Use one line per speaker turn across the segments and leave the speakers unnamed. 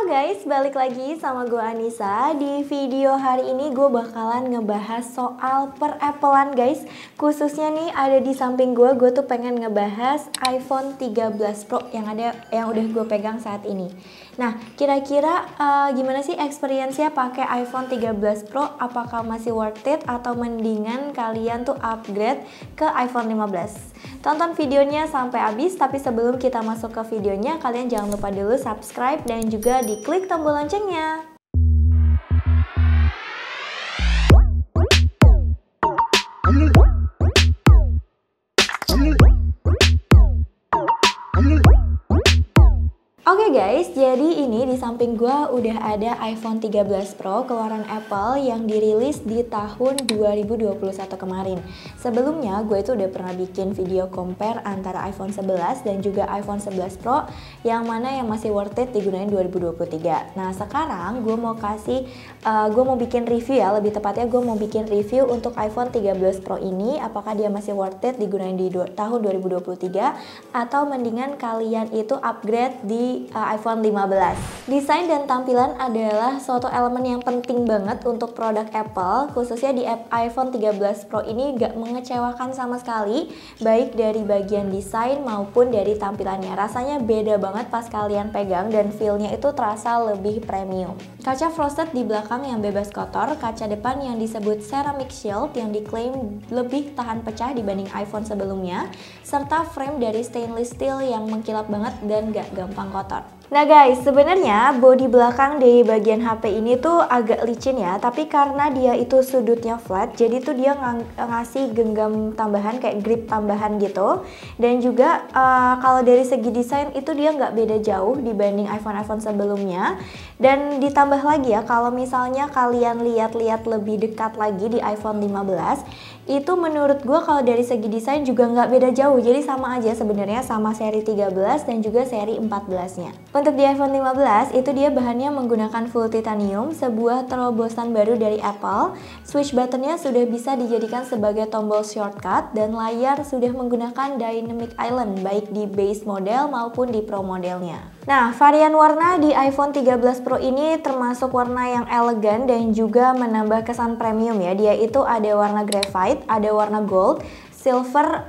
Halo guys, balik lagi sama gue Anissa. Di video hari ini gue bakalan ngebahas soal per-Applean guys. Khususnya nih ada di samping gue tuh pengen ngebahas iPhone 13 Pro yang udah gue pegang saat ini. Nah, kira-kira gimana sih experience-nya pakai iPhone 13 Pro? Apakah masih worth it atau mendingan kalian tuh upgrade ke iPhone 15? Tonton videonya sampai habis, tapi sebelum kita masuk ke videonya, kalian jangan lupa dulu subscribe dan juga diklik tombol loncengnya. Oke guys, jadi ini di samping gue udah ada iPhone 13 Pro keluaran Apple yang dirilis di tahun 2021 kemarin. Sebelumnya gue itu udah pernah bikin video compare antara iPhone 11 dan juga iPhone 11 Pro yang mana yang masih worth it digunain 2023. Nah sekarang gue mau bikin review ya, lebih tepatnya gue mau bikin review untuk iPhone 13 Pro ini, apakah dia masih worth it digunain di tahun 2023 atau mendingan kalian itu upgrade di iPhone 15. Desain dan tampilan adalah suatu elemen yang penting banget untuk produk Apple, khususnya di iPhone 13 Pro ini gak mengecewakan sama sekali, baik dari bagian desain maupun dari tampilannya. Rasanya beda banget pas kalian pegang dan feel-nya itu terasa lebih premium. Kaca frosted di belakang yang bebas kotor, kaca depan yang disebut ceramic shield yang diklaim lebih tahan pecah dibanding iPhone sebelumnya, serta frame dari stainless steel yang mengkilap banget dan gak gampang kotor. Nah guys, sebenarnya bodi belakang dari bagian HP ini tuh agak licin ya, tapi karena dia itu sudutnya flat, jadi tuh dia ngasih genggam tambahan kayak grip tambahan gitu. Dan juga kalau dari segi desain itu dia nggak beda jauh dibanding iPhone sebelumnya. Dan ditambah lagi ya, kalau misalnya kalian lihat-lihat lebih dekat lagi di iPhone 15, itu menurut gue kalau dari segi desain juga nggak beda jauh, jadi sama aja sebenarnya sama seri 13 dan juga seri 14-nya. Untuk di iPhone 15 itu dia bahannya menggunakan full titanium, sebuah terobosan baru dari Apple. Switch buttonnya sudah bisa dijadikan sebagai tombol shortcut dan layar sudah menggunakan Dynamic Island baik di base model maupun di Pro modelnya. Nah, varian warna di iPhone 13 Pro ini termasuk warna yang elegan dan juga menambah kesan premium ya. Dia itu ada warna graphite, ada warna gold, silver,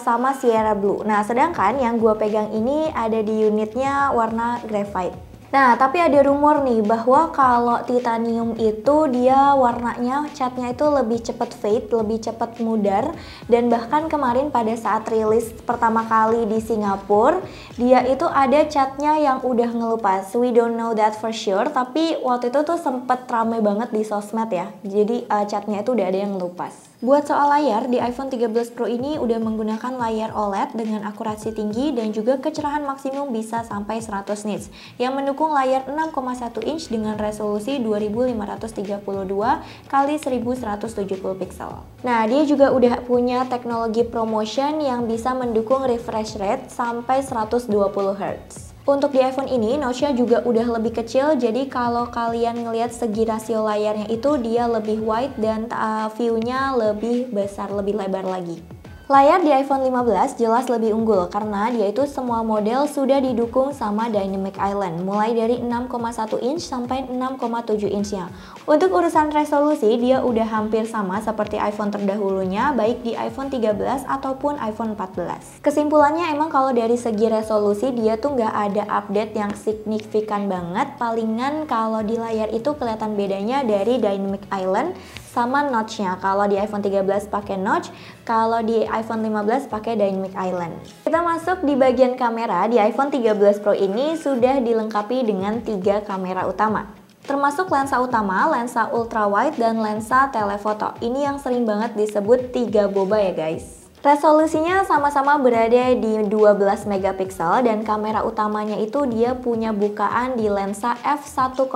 sama Sierra Blue. Nah, sedangkan yang gue pegang ini ada di unitnya warna graphite. Nah, tapi ada rumor nih bahwa kalau titanium itu dia warnanya, catnya itu lebih cepat fade, lebih cepat mudar. Dan bahkan kemarin pada saat rilis pertama kali di Singapura, dia itu ada catnya yang udah ngelupas. We don't know that for sure, tapi waktu itu tuh sempet rame banget di sosmed ya. Jadi catnya itu udah ada yang ngelupas. Buat soal layar, di iPhone 13 Pro ini udah menggunakan layar OLED dengan akurasi tinggi dan juga kecerahan maksimum bisa sampai 100 nits yang mendukung layar 6,1 inch dengan resolusi 2532 x 1170 pixel. Nah, dia juga udah punya teknologi ProMotion yang bisa mendukung refresh rate sampai 120 Hz. Untuk di iPhone ini, notch-nya juga udah lebih kecil, jadi kalau kalian ngelihat segi rasio layarnya itu dia lebih wide dan view-nya lebih besar, lebih lebar lagi. Layar di iPhone 15 jelas lebih unggul karena dia itu semua model sudah didukung sama Dynamic Island, mulai dari 6,1 inch sampai 6,7 inch-nya. Untuk urusan resolusi, dia udah hampir sama seperti iPhone terdahulunya, baik di iPhone 13 ataupun iPhone 14. Kesimpulannya emang kalau dari segi resolusi, dia tuh nggak ada update yang signifikan banget, palingan kalau di layar itu kelihatan bedanya dari Dynamic Island sama notch-nya. Kalau di iPhone 13 pakai notch, kalau di iPhone 15 pakai Dynamic Island. Kita masuk di bagian kamera. Di iPhone 13 Pro ini sudah dilengkapi dengan 3 kamera utama, termasuk lensa utama, lensa ultrawide, dan lensa telefoto. Ini yang sering banget disebut 3 boba ya guys. Resolusinya sama-sama berada di 12 megapiksel dan kamera utamanya itu dia punya bukaan di lensa f1,5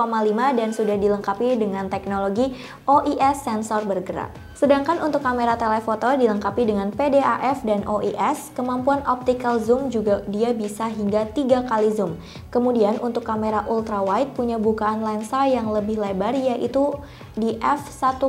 dan sudah dilengkapi dengan teknologi OIS sensor bergerak. Sedangkan untuk kamera telefoto dilengkapi dengan PDAF dan OIS, kemampuan optical zoom juga dia bisa hingga 3 kali zoom. Kemudian untuk kamera ultrawide punya bukaan lensa yang lebih lebar yaitu di f1,8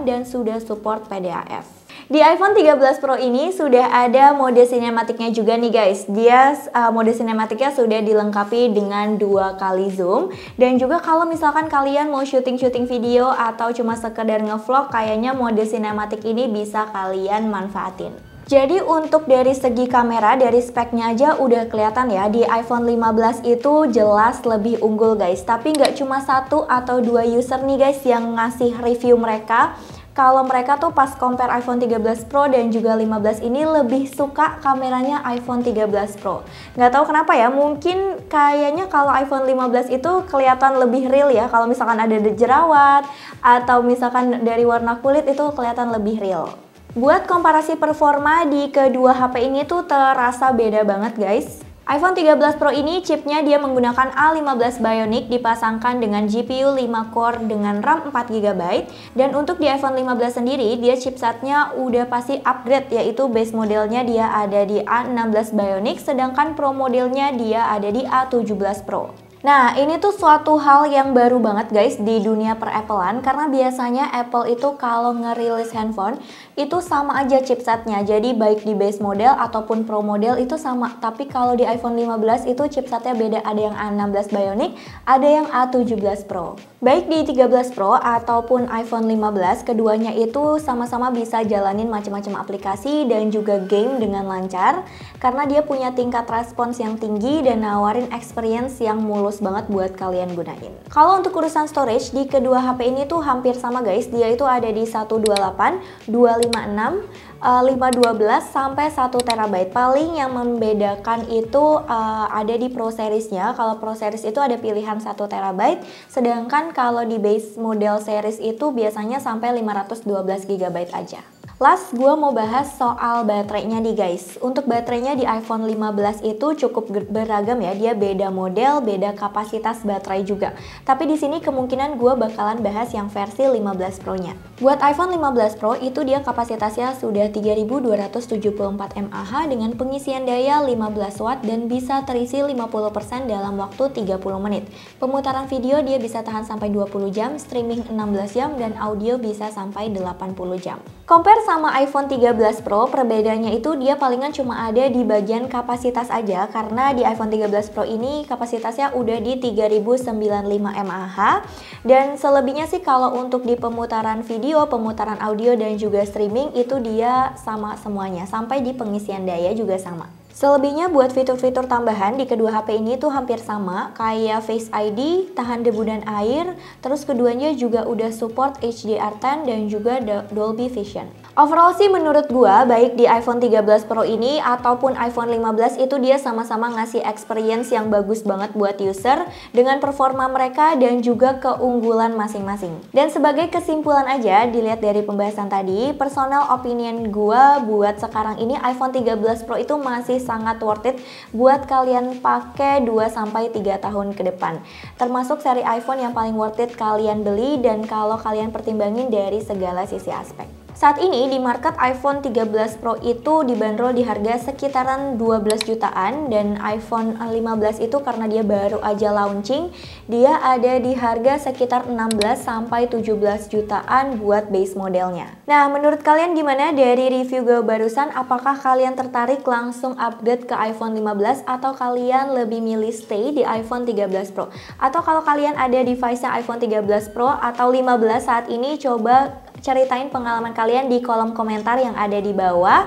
dan sudah support PDAF. Di iPhone 13 Pro ini sudah ada mode sinematiknya juga nih guys. Dia mode sinematiknya sudah dilengkapi dengan 2 kali zoom. Dan juga kalau misalkan kalian mau syuting-syuting video atau cuma sekedar ngevlog, kayaknya mode sinematik ini bisa kalian manfaatin. Jadi untuk dari segi kamera, dari speknya aja udah kelihatan ya, di iPhone 15 itu jelas lebih unggul guys. Tapi nggak cuma 1 atau 2 user nih guys yang ngasih review mereka. Kalau mereka tuh pas compare iPhone 13 Pro dan juga 15 ini lebih suka kameranya iPhone 13 Pro. Nggak tahu kenapa ya, mungkin kayaknya kalau iPhone 15 itu kelihatan lebih real ya. Kalau misalkan ada jerawat atau misalkan dari warna kulit itu kelihatan lebih real. Buat komparasi performa di kedua HP ini tuh terasa beda banget guys. iPhone 13 Pro ini chipnya dia menggunakan A15 Bionic dipasangkan dengan GPU 5 core dengan RAM 4GB. Dan untuk di iPhone 15 sendiri dia chipsetnya udah pasti upgrade, yaitu base modelnya dia ada di A16 Bionic sedangkan Pro modelnya dia ada di A17 Pro. Nah, ini tuh suatu hal yang baru banget guys di dunia per-Applean, karena biasanya Apple itu kalau ngerilis handphone itu sama aja chipsetnya. Jadi baik di base model ataupun Pro model itu sama. Tapi kalau di iPhone 15 itu chipsetnya beda, ada yang A16 Bionic, ada yang A17 Pro. Baik di 13 Pro ataupun iPhone 15, keduanya itu sama-sama bisa jalanin macam-macam aplikasi dan juga game dengan lancar, karena dia punya tingkat respons yang tinggi dan nawarin experience yang mulus banget buat kalian gunain. Kalau untuk urusan storage di kedua HP ini tuh hampir sama guys. Dia itu ada di 128, 256, 512 sampai 1 TB. Paling yang membedakan itu ada di Pro seriesnya. Kalau Pro series itu ada pilihan 1 TB, sedangkan kalau di base model series itu biasanya sampai 512 GB aja. Last, gue mau bahas soal baterainya nih guys. Untuk baterainya di iPhone 15 itu cukup beragam ya. Dia beda model, beda kapasitas baterai juga. Tapi di sini kemungkinan gue bakalan bahas yang versi 15 Pro-nya. Buat iPhone 15 Pro itu dia kapasitasnya sudah 3274 mAh dengan pengisian daya 15 watt dan bisa terisi 50% dalam waktu 30 menit. Pemutaran video dia bisa tahan sampai 20 jam, streaming 16 jam, dan audio bisa sampai 80 jam. Compare sama iPhone 13 Pro, perbedaannya itu dia palingan cuma ada di bagian kapasitas aja, karena di iPhone 13 Pro ini kapasitasnya udah di 3095 mAh, dan selebihnya sih kalau untuk di pemutaran video, pemutaran audio, dan juga streaming itu dia sama semuanya, sampai di pengisian daya juga sama. Selebihnya buat fitur-fitur tambahan di kedua HP ini tuh hampir sama, kayak Face ID, tahan debu dan air, terus keduanya juga udah support HDR10 dan juga Dolby Vision. Overall sih menurut gua baik di iPhone 13 Pro ini ataupun iPhone 15 itu dia sama-sama ngasih experience yang bagus banget buat user dengan performa mereka dan juga keunggulan masing-masing. Dan sebagai kesimpulan aja dilihat dari pembahasan tadi, personal opinion gua buat sekarang ini iPhone 13 Pro itu masih sangat worth it buat kalian pakai 2-3 tahun ke depan. Termasuk seri iPhone yang paling worth it kalian beli dan kalau kalian pertimbangin dari segala sisi aspek. Saat ini di market iPhone 13 Pro itu dibanderol di harga sekitaran 12 jutaan dan iPhone 15 itu karena dia baru aja launching, dia ada di harga sekitar 16-17 jutaan buat base modelnya. Nah, menurut kalian gimana dari review gue barusan? Apakah kalian tertarik langsung upgrade ke iPhone 15 atau kalian lebih milih stay di iPhone 13 Pro? Atau kalau kalian ada device-nya iPhone 13 Pro atau 15 saat ini, coba ceritain pengalaman kalian di kolom komentar yang ada di bawah.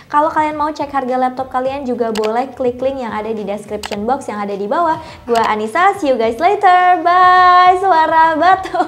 Kalau kalian mau cek harga laptop kalian juga boleh klik link yang ada di description box yang ada di bawah. Gua Anissa, see you guys later. Bye. Suara batu.